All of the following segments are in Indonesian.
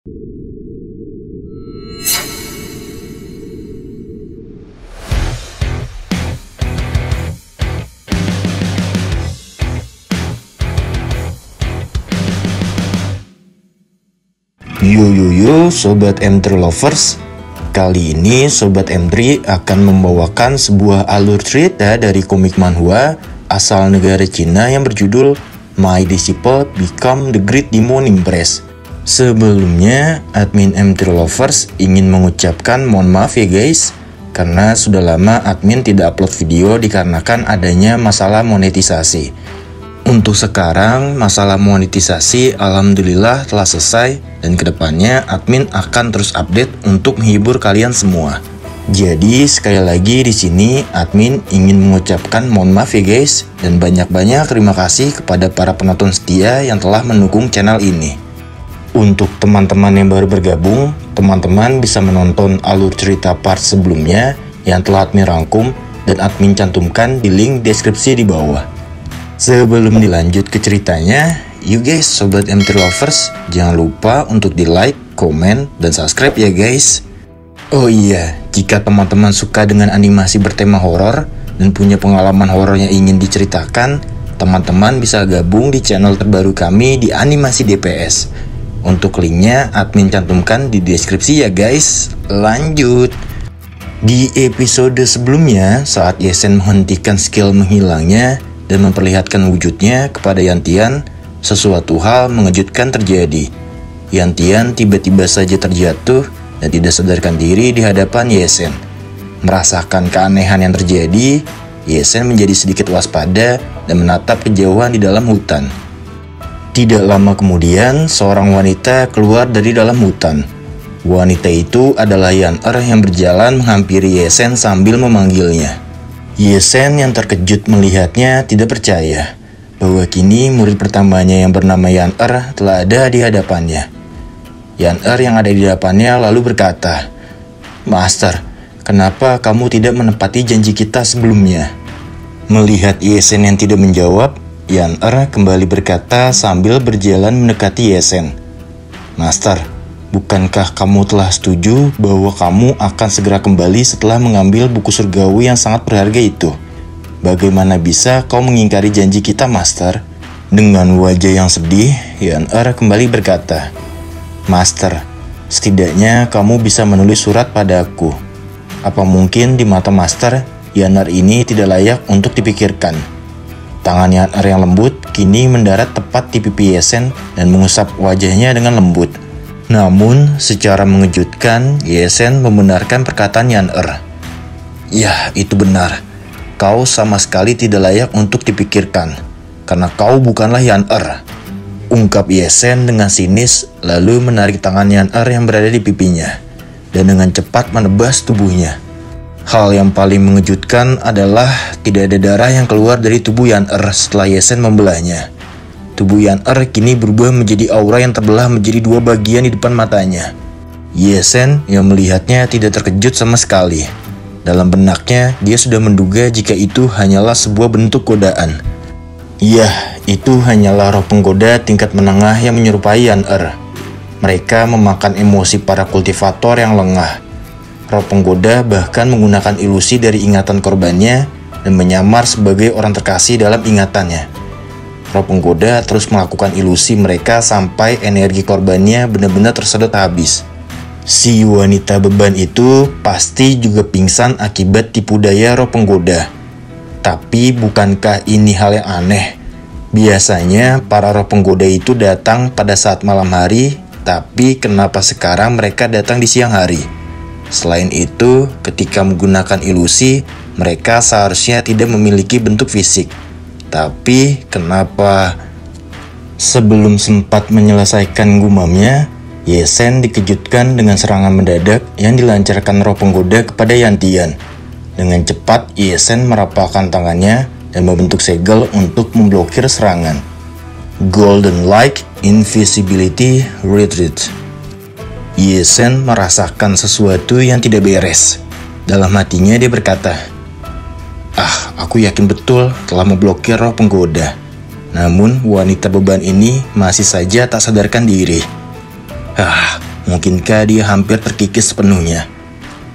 Yo Sobat M3 Lovers. Kali ini Sobat M3 akan membawakan sebuah alur cerita dari komik manhwa asal negara Cina yang berjudul My Disciple Become the Great Demon Impress. Sebelumnya, admin M3 Lovers ingin mengucapkan mohon maaf ya guys, karena sudah lama admin tidak upload video dikarenakan adanya masalah monetisasi. Untuk sekarang, masalah monetisasi alhamdulillah telah selesai dan kedepannya admin akan terus update untuk menghibur kalian semua. Jadi sekali lagi di sini admin ingin mengucapkan mohon maaf ya guys, dan banyak-banyak terima kasih kepada para penonton setia yang telah mendukung channel ini. Untuk teman-teman yang baru bergabung, teman-teman bisa menonton alur cerita part sebelumnya yang telah admin rangkum dan admin cantumkan di link deskripsi di bawah. Sebelum dilanjut ke ceritanya, you guys Sobat M3 Lovers, jangan lupa untuk di like, komen, dan subscribe ya guys. Oh iya, jika teman-teman suka dengan animasi bertema horor dan punya pengalaman horor yang ingin diceritakan, teman-teman bisa gabung di channel terbaru kami di Animasi DPS. Untuk linknya admin cantumkan di deskripsi ya guys. Lanjut. Di episode sebelumnya, saat Yesen menghentikan skill menghilangnya dan memperlihatkan wujudnya kepada Yantian, sesuatu hal mengejutkan terjadi. Yantian tiba-tiba saja terjatuh dan tidak sadarkan diri di hadapan Yesen. Merasakan keanehan yang terjadi, Yesen menjadi sedikit waspada dan menatap kejauhan di dalam hutan. Tidak lama kemudian, seorang wanita keluar dari dalam hutan. Wanita itu adalah Yan-er yang berjalan menghampiri Yesen sambil memanggilnya. Yesen yang terkejut melihatnya tidak percaya bahwa kini murid pertamanya yang bernama Yan-er telah ada di hadapannya. Yan-er yang ada di hadapannya lalu berkata, "Master, kenapa kamu tidak menepati janji kita sebelumnya?" Melihat Yesen yang tidak menjawab, Yan-er kembali berkata sambil berjalan mendekati Yesen, "Master, bukankah kamu telah setuju bahwa kamu akan segera kembali setelah mengambil buku surgawi yang sangat berharga itu? Bagaimana bisa kau mengingkari janji kita, Master?" Dengan wajah yang sedih, Yan-er kembali berkata, "Master, setidaknya kamu bisa menulis surat padaku. Apa mungkin di mata Master, Yan-er ini tidak layak untuk dipikirkan?" Tangan Yan-er yang lembut kini mendarat tepat di pipi Yesen dan mengusap wajahnya dengan lembut. Namun, secara mengejutkan, Yesen membenarkan perkataan Yan-er. "Ya, itu benar. Kau sama sekali tidak layak untuk dipikirkan, karena kau bukanlah Yan-er," ungkap Yesen dengan sinis, lalu menarik tangan Yan-er yang berada di pipinya, dan dengan cepat menebas tubuhnya. Hal yang paling mengejutkan adalah tidak ada darah yang keluar dari tubuh Yan-er setelah Yesen membelahnya. Tubuh Yan-er kini berubah menjadi aura yang terbelah menjadi dua bagian di depan matanya. Yesen yang melihatnya tidak terkejut sama sekali. Dalam benaknya, dia sudah menduga jika itu hanyalah sebuah bentuk godaan. Yah, itu hanyalah roh penggoda tingkat menengah yang menyerupai Yan-er. Mereka memakan emosi para kultivator yang lengah. Roh penggoda bahkan menggunakan ilusi dari ingatan korbannya dan menyamar sebagai orang terkasih dalam ingatannya. Roh penggoda terus melakukan ilusi mereka sampai energi korbannya benar-benar tersedot habis. Si wanita beban itu pasti juga pingsan akibat tipu daya roh penggoda. Tapi bukankah ini hal yang aneh? Biasanya para roh penggoda itu datang pada saat malam hari, tapi kenapa sekarang mereka datang di siang hari? Selain itu, ketika menggunakan ilusi, mereka seharusnya tidak memiliki bentuk fisik. Tapi kenapa? Sebelum sempat menyelesaikan gumamnya, Yesen dikejutkan dengan serangan mendadak yang dilancarkan roh penggoda kepada Yantian. Dengan cepat, Yesen merapalkan tangannya dan membentuk segel untuk memblokir serangan. Golden Light Invisibility Retreat. Yesen merasakan sesuatu yang tidak beres. Dalam hatinya dia berkata, Aku yakin betul telah memblokir roh penggoda. Namun wanita beban ini masih saja tak sadarkan diri. Mungkinkah dia hampir terkikis sepenuhnya?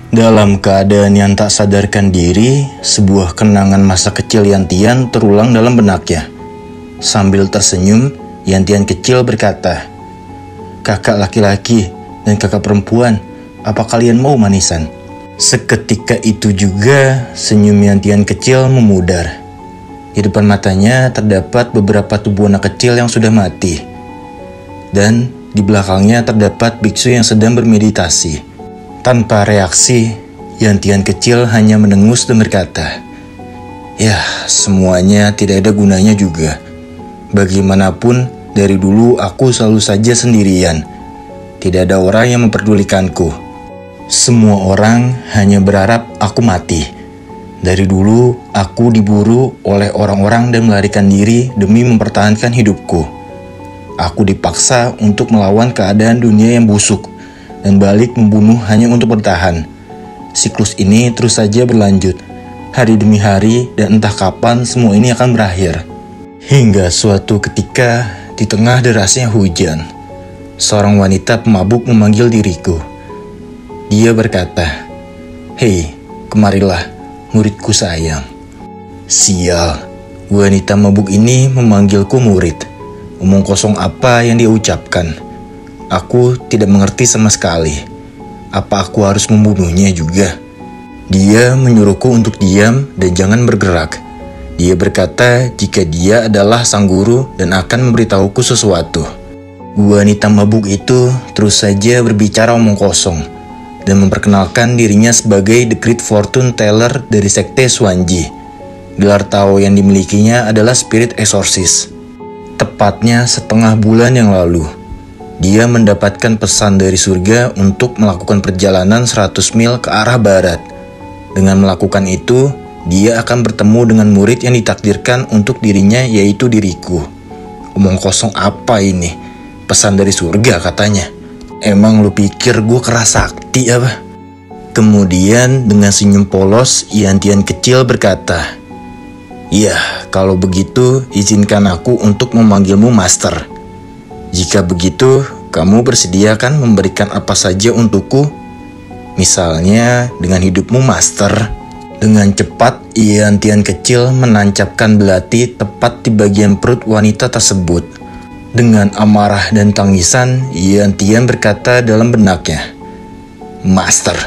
Dalam keadaan yang tak sadarkan diri, sebuah kenangan masa kecil Yantian terulang dalam benaknya. Sambil tersenyum, Yantian kecil berkata, "Kakak laki-laki dan kakak perempuan, apa kalian mau manisan?" Seketika itu juga, senyum Yantian kecil memudar. Di depan matanya terdapat beberapa tubuh anak kecil yang sudah mati. Dan di belakangnya terdapat biksu yang sedang bermeditasi. Tanpa reaksi, Yantian kecil hanya mendengus dan berkata, "Ya, semuanya tidak ada gunanya juga. Bagaimanapun, dari dulu aku selalu saja sendirian. Tidak ada orang yang memperdulikanku. Semua orang hanya berharap aku mati. Dari dulu, aku diburu oleh orang-orang dan melarikan diri demi mempertahankan hidupku. Aku dipaksa untuk melawan keadaan dunia yang busuk dan balik membunuh hanya untuk bertahan. Siklus ini terus saja berlanjut, hari demi hari, dan entah kapan semua ini akan berakhir." Hingga suatu ketika, di tengah derasnya hujan, seorang wanita pemabuk memanggil diriku. Dia berkata, "Hei, kemarilah, muridku sayang." Sial, wanita mabuk ini memanggilku murid. Omong kosong apa yang dia ucapkan? Aku tidak mengerti sama sekali. Apa aku harus membunuhnya juga? Dia menyuruhku untuk diam dan jangan bergerak. Dia berkata jika dia adalah sang guru dan akan memberitahuku sesuatu. Wanita mabuk itu terus saja berbicara omong kosong dan memperkenalkan dirinya sebagai The Great Fortune Teller dari sekte Xuanji. Gelar Tao yang dimilikinya adalah Spirit Exorcist. Tepatnya setengah bulan yang lalu, dia mendapatkan pesan dari surga untuk melakukan perjalanan 100 mil ke arah barat. Dengan melakukan itu, dia akan bertemu dengan murid yang ditakdirkan untuk dirinya, yaitu diriku. Omong kosong apa ini? Pesan dari surga katanya. Emang lu pikir gue keras sakti apa? Kemudian dengan senyum polos, Yantian kecil berkata, "Ya, kalau begitu izinkan aku untuk memanggilmu Master. Jika begitu, kamu bersedia kan memberikan apa saja untukku? Misalnya dengan hidupmu, Master." Dengan cepat, Yantian kecil menancapkan belati tepat di bagian perut wanita tersebut. Dengan amarah dan tangisan, Yantian berkata dalam benaknya, "Master,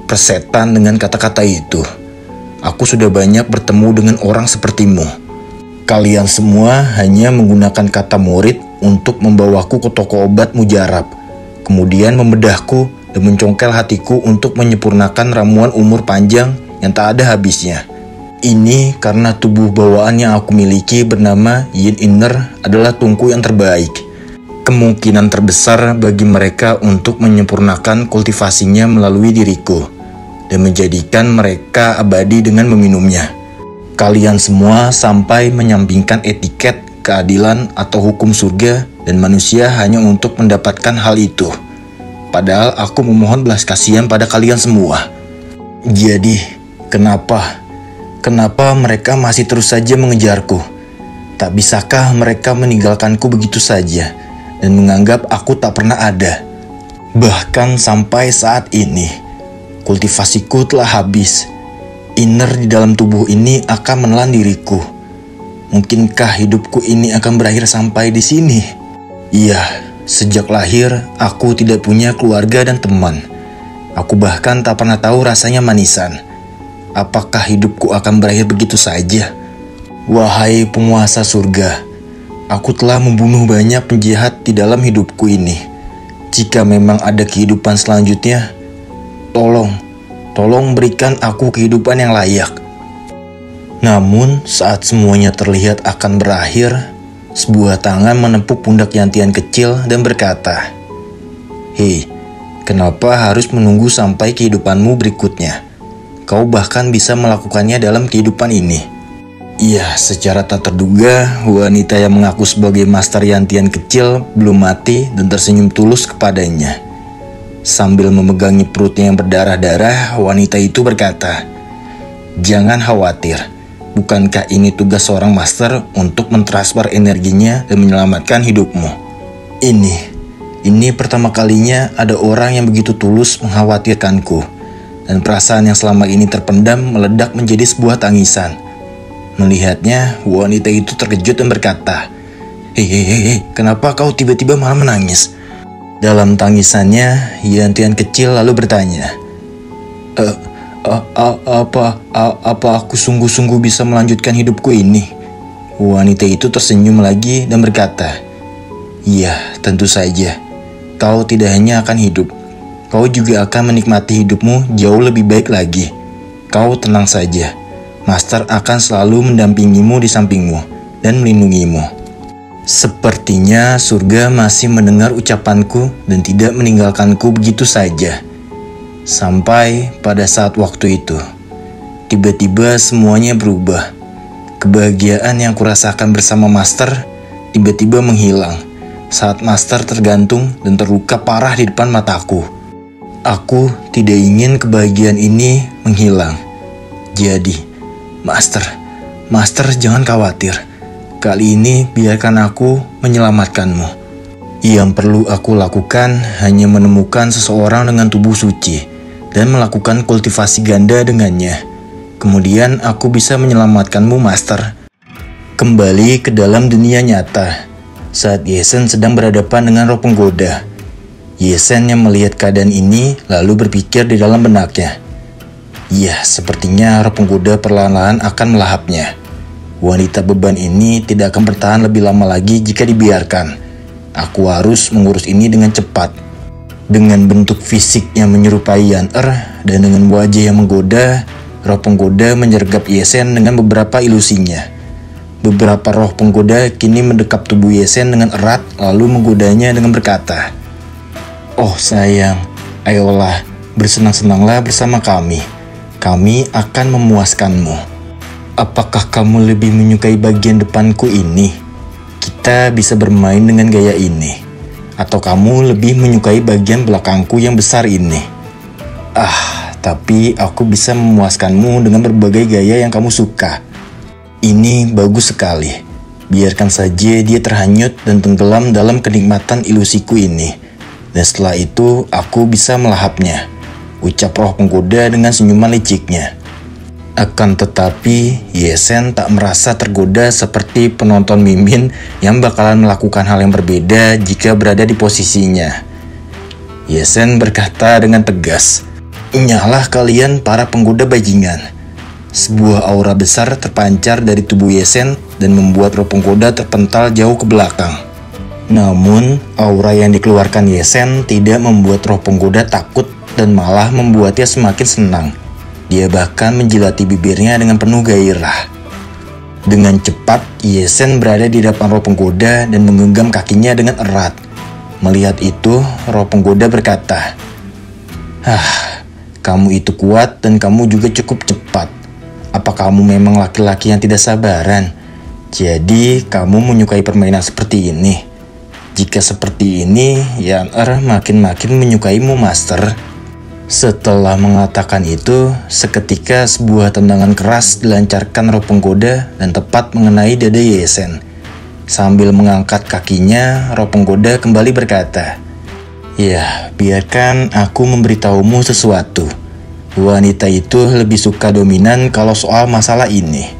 persetan dengan kata-kata itu. Aku sudah banyak bertemu dengan orang sepertimu. Kalian semua hanya menggunakan kata murid untuk membawaku ke toko obat mujarab, kemudian membedahku dan mencongkel hatiku untuk menyempurnakan ramuan umur panjang yang tak ada habisnya. Ini karena tubuh bawaan yang aku miliki bernama Yin Inner adalah tungku yang terbaik. Kemungkinan terbesar bagi mereka untuk menyempurnakan kultivasinya melalui diriku dan menjadikan mereka abadi dengan meminumnya. Kalian semua sampai menyampingkan etiket, keadilan, atau hukum surga dan manusia hanya untuk mendapatkan hal itu. Padahal aku memohon belas kasihan pada kalian semua. Jadi, kenapa mereka masih terus saja mengejarku? Tak bisakah mereka meninggalkanku begitu saja dan menganggap aku tak pernah ada? Bahkan sampai saat ini, kultivasiku telah habis. Inner di dalam tubuh ini akan menelan diriku. Mungkinkah hidupku ini akan berakhir sampai di sini? Iya, sejak lahir aku tidak punya keluarga dan teman. Aku bahkan tak pernah tahu rasanya manisan. Apakah hidupku akan berakhir begitu saja? Wahai penguasa surga, aku telah membunuh banyak penjahat di dalam hidupku ini. Jika memang ada kehidupan selanjutnya, Tolong berikan aku kehidupan yang layak." Namun saat semuanya terlihat akan berakhir, sebuah tangan menepuk pundak Yantian kecil dan berkata, "Hei, kenapa harus menunggu sampai kehidupanmu berikutnya? Kau bahkan bisa melakukannya dalam kehidupan ini." Iya, secara tak terduga, wanita yang mengaku sebagai Master Yantian kecil belum mati dan tersenyum tulus kepadanya. Sambil memegangi perutnya yang berdarah-darah, wanita itu berkata, "Jangan khawatir, bukankah ini tugas seorang master untuk mentransfer energinya dan menyelamatkan hidupmu? Ini Ini pertama kalinya ada orang yang begitu tulus mengkhawatirkanku, dan perasaan yang selama ini terpendam meledak menjadi sebuah tangisan. Melihatnya, wanita itu terkejut dan berkata, Hei, kenapa kau tiba-tiba malah menangis? Dalam tangisannya, Yantian kecil lalu bertanya, Apa aku sungguh-sungguh bisa melanjutkan hidupku ini? Wanita itu tersenyum lagi dan berkata, Iya, tentu saja. Kau tidak hanya akan hidup, kau juga akan menikmati hidupmu jauh lebih baik lagi. Kau tenang saja. Master akan selalu mendampingimu di sampingmu dan melindungimu. Sepertinya surga masih mendengar ucapanku dan tidak meninggalkanku begitu saja. Sampai pada saat waktu itu, tiba-tiba semuanya berubah. Kebahagiaan yang kurasakan bersama Master tiba-tiba menghilang saat Master tergantung dan terluka parah di depan mataku. Aku tidak ingin kebahagiaan ini menghilang. Jadi, Master jangan khawatir. Kali ini biarkan aku menyelamatkanmu. Yang perlu aku lakukan hanya menemukan seseorang dengan tubuh suci dan melakukan kultivasi ganda dengannya. Kemudian aku bisa menyelamatkanmu, Master. Kembali ke dalam dunia nyata. Saat Yesen sedang berhadapan dengan roh penggoda, Yesen yang melihat keadaan ini lalu berpikir di dalam benaknya, ya, sepertinya roh penggoda perlahan-lahan akan melahapnya. Wanita beban ini tidak akan bertahan lebih lama lagi jika dibiarkan. Aku harus mengurus ini dengan cepat. Dengan bentuk fisik yang menyerupai Yan-Er dan dengan wajah yang menggoda, roh penggoda menyergap Yesen dengan beberapa ilusinya. Beberapa roh penggoda kini mendekap tubuh Yesen dengan erat lalu menggodanya dengan berkata, Oh sayang, ayolah bersenang-senanglah bersama kami. Kami akan memuaskanmu. Apakah kamu lebih menyukai bagian depanku ini? Kita bisa bermain dengan gaya ini. Atau kamu lebih menyukai bagian belakangku yang besar ini? Tapi aku bisa memuaskanmu dengan berbagai gaya yang kamu suka. Ini bagus sekali. Biarkan saja dia terhanyut dan tenggelam dalam kenikmatan ilusiku ini. Dan setelah itu aku bisa melahapnya, ucap roh penggoda dengan senyuman liciknya. Akan tetapi Yesen tak merasa tergoda seperti penonton Mimin yang bakalan melakukan hal yang berbeda jika berada di posisinya. Yesen berkata dengan tegas, Nyahlah kalian para penggoda bajingan. Sebuah aura besar terpancar dari tubuh Yesen dan membuat roh penggoda terpental jauh ke belakang. Namun, aura yang dikeluarkan Yesen tidak membuat roh penggoda takut dan malah membuatnya semakin senang. Dia bahkan menjilati bibirnya dengan penuh gairah. Dengan cepat, Yesen berada di depan roh penggoda dan menggenggam kakinya dengan erat. Melihat itu, roh penggoda berkata, Kamu itu kuat dan kamu juga cukup cepat. Apa kamu memang laki-laki yang tidak sabaran? Jadi kamu menyukai permainan seperti ini? Jika seperti ini, Yan-Er makin menyukaimu, Master. Setelah mengatakan itu, seketika sebuah tendangan keras dilancarkan roh penggoda dan tepat mengenai dada Yesen. Sambil mengangkat kakinya, roh penggoda kembali berkata, Ya, biarkan aku memberitahumu sesuatu. Wanita itu lebih suka dominan kalau soal masalah ini.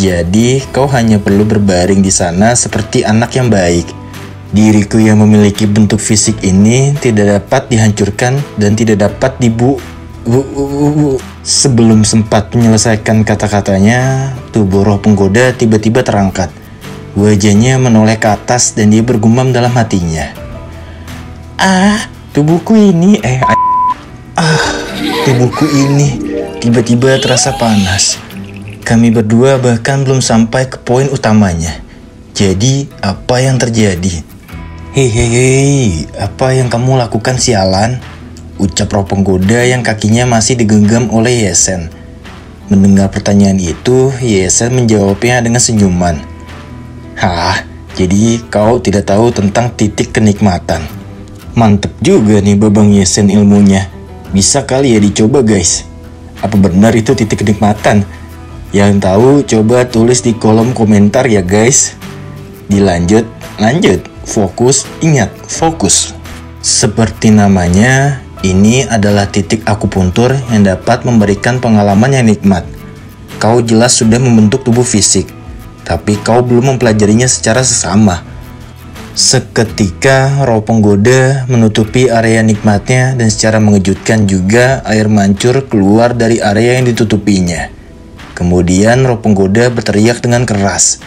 Jadi, kau hanya perlu berbaring di sana seperti anak yang baik. Diriku yang memiliki bentuk fisik ini tidak dapat dihancurkan dan tidak dapat Sebelum sempat menyelesaikan kata-katanya, tubuh roh penggoda tiba-tiba terangkat. Wajahnya menoleh ke atas dan dia bergumam dalam hatinya. Tubuhku ini, tubuhku ini tiba-tiba terasa panas. Kami berdua bahkan belum sampai ke poin utamanya. Jadi, apa yang terjadi? Hei, apa yang kamu lakukan sialan? Ucap roh penggoda yang kakinya masih digenggam oleh Yesen. Mendengar pertanyaan itu, Yesen menjawabnya dengan senyuman. Jadi kau tidak tahu tentang titik kenikmatan. Mantep juga nih Babang Yesen ilmunya. Bisa kali ya dicoba guys. Apa benar itu titik kenikmatan? Yang tahu coba tulis di kolom komentar ya guys. Lanjut. Fokus, ingat, fokus. Seperti namanya, ini adalah titik akupuntur yang dapat memberikan pengalaman yang nikmat. Kau jelas sudah membentuk tubuh fisik, tapi kau belum mempelajarinya secara sesama. Seketika roh penggoda menutupi area nikmatnya dan secara mengejutkan juga air mancur keluar dari area yang ditutupinya. Kemudian roh penggoda berteriak dengan keras.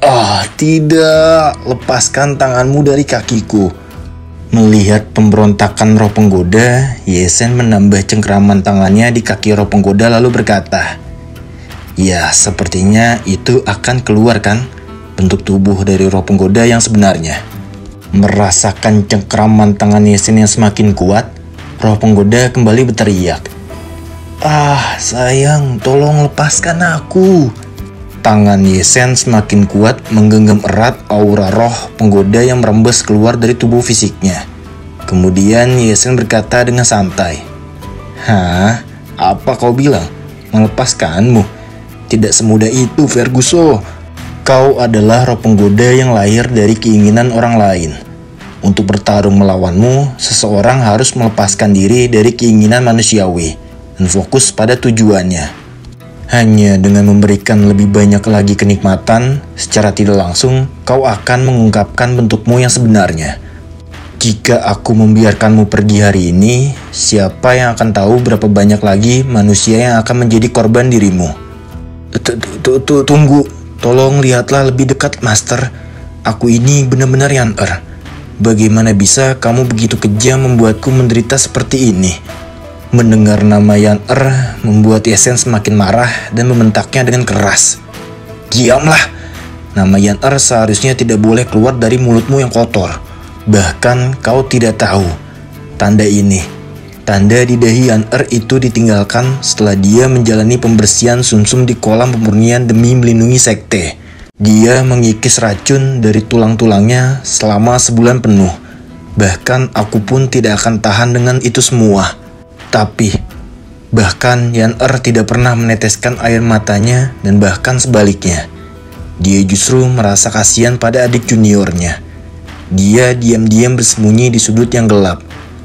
"Ah, tidak, lepaskan tanganmu dari kakiku." Melihat pemberontakan roh penggoda, Yesen menambah cengkraman tangannya di kaki roh penggoda lalu berkata, "Ya, sepertinya itu akan keluar kan? Bentuk tubuh dari roh penggoda yang sebenarnya." Merasakan cengkraman tangan Yesen yang semakin kuat, roh penggoda kembali berteriak, "Ah, sayang, tolong lepaskan aku." Tangan Yesen semakin kuat menggenggam erat aura roh penggoda yang merembes keluar dari tubuh fisiknya. Kemudian Yesen berkata dengan santai, "Hah? Apa kau bilang? Melepaskanmu? Tidak semudah itu, Ferguson. Kau adalah roh penggoda yang lahir dari keinginan orang lain. Untuk bertarung melawanmu, seseorang harus melepaskan diri dari keinginan manusiawi dan fokus pada tujuannya. Hanya dengan memberikan lebih banyak lagi kenikmatan, secara tidak langsung, kau akan mengungkapkan bentukmu yang sebenarnya. Jika aku membiarkanmu pergi hari ini, siapa yang akan tahu berapa banyak lagi manusia yang akan menjadi korban dirimu?" Tunggu. Tolong lihatlah lebih dekat, Master. Aku ini benar-benar Yan-Er. Bagaimana bisa kamu begitu kejam membuatku menderita seperti ini? Mendengar nama Yan-Er membuat Yesen semakin marah dan membentaknya dengan keras. "Diamlah! Nama Yan-Er seharusnya tidak boleh keluar dari mulutmu yang kotor. Bahkan kau tidak tahu. Tanda ini. Tanda di dahi Yan-Er itu ditinggalkan setelah dia menjalani pembersihan sumsum di kolam pemurnian demi melindungi sekte. Dia mengikis racun dari tulang-tulangnya selama sebulan penuh. Bahkan aku pun tidak akan tahan dengan itu semua. Tapi, bahkan Yan-Er tidak pernah meneteskan air matanya dan bahkan sebaliknya. Dia justru merasa kasihan pada adik juniornya. Dia diam-diam bersembunyi di sudut yang gelap,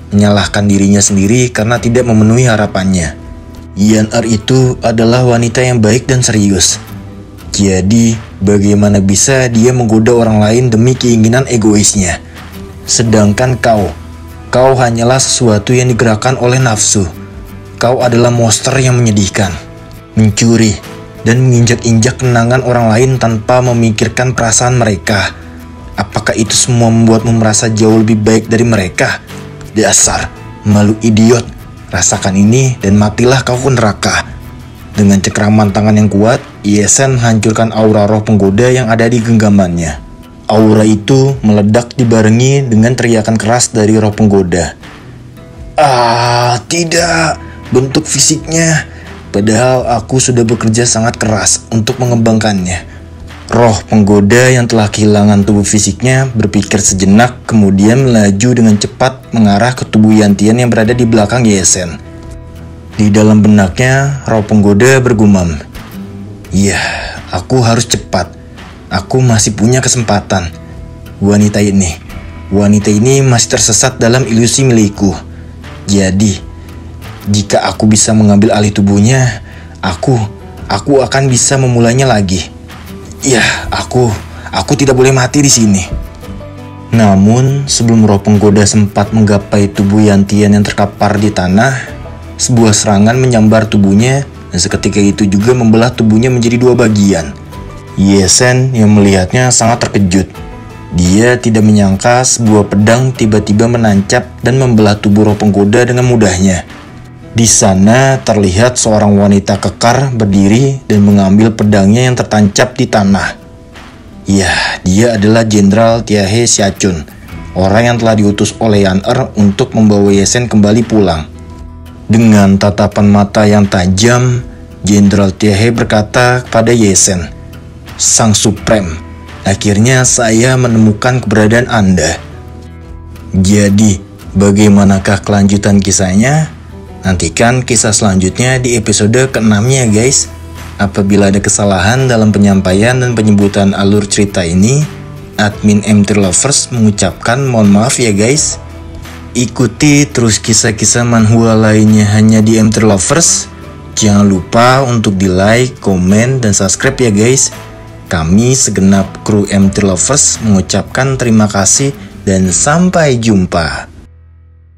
menyalahkan dirinya sendiri karena tidak memenuhi harapannya. Yan-Er itu adalah wanita yang baik dan serius. Jadi, bagaimana bisa dia menggoda orang lain demi keinginan egoisnya? Sedangkan kau hanyalah sesuatu yang digerakkan oleh nafsu. Kau adalah monster yang menyedihkan, mencuri, dan menginjak-injak kenangan orang lain tanpa memikirkan perasaan mereka. Apakah itu semua membuatmu merasa jauh lebih baik dari mereka? Dasar makhluk idiot, rasakan ini dan matilah kau ke neraka." Dengan cengkraman tangan yang kuat, Yesen menghancurkan aura roh penggoda yang ada di genggamannya. Aura itu meledak dibarengi dengan teriakan keras dari roh penggoda. "Ah, tidak, bentuk fisiknya. Padahal aku sudah bekerja sangat keras untuk mengembangkannya." Roh penggoda yang telah kehilangan tubuh fisiknya berpikir sejenak, kemudian melaju dengan cepat mengarah ke tubuh Yantian yang berada di belakang Yesen. Di dalam benaknya, roh penggoda bergumam, "Ya, aku harus cepat. Aku masih punya kesempatan. Wanita ini masih tersesat dalam ilusi milikku. Jadi, jika aku bisa mengambil alih tubuhnya, aku akan bisa memulainya lagi. Ya, aku tidak boleh mati di sini." Namun, sebelum roh penggoda sempat menggapai tubuh Yantian yang terkapar di tanah, sebuah serangan menyambar tubuhnya dan seketika itu juga membelah tubuhnya menjadi dua bagian. Yesen yang melihatnya sangat terkejut. Dia tidak menyangka sebuah pedang tiba-tiba menancap dan membelah tubuh roh penggoda dengan mudahnya. Di sana terlihat seorang wanita kekar berdiri dan mengambil pedangnya yang tertancap di tanah. Ya, dia adalah Jenderal Tiahe Xiachun, orang yang telah diutus oleh Yan-Er untuk membawa Yesen kembali pulang. Dengan tatapan mata yang tajam, Jenderal Tiahe berkata kepada Yesen, "Sang Supreme, akhirnya saya menemukan keberadaan Anda. Jadi, bagaimanakah kelanjutan kisahnya? Nantikan kisah selanjutnya di episode ke-6-nya guys. Apabila ada kesalahan dalam penyampaian dan penyebutan alur cerita ini, admin M3 Lovers mengucapkan mohon maaf ya guys. ikuti terus kisah-kisah manhwa lainnya hanya di M3 Lovers. Jangan lupa untuk di like, komen, dan subscribe ya guys. Kami segenap kru M3 Lovers mengucapkan terima kasih dan sampai jumpa.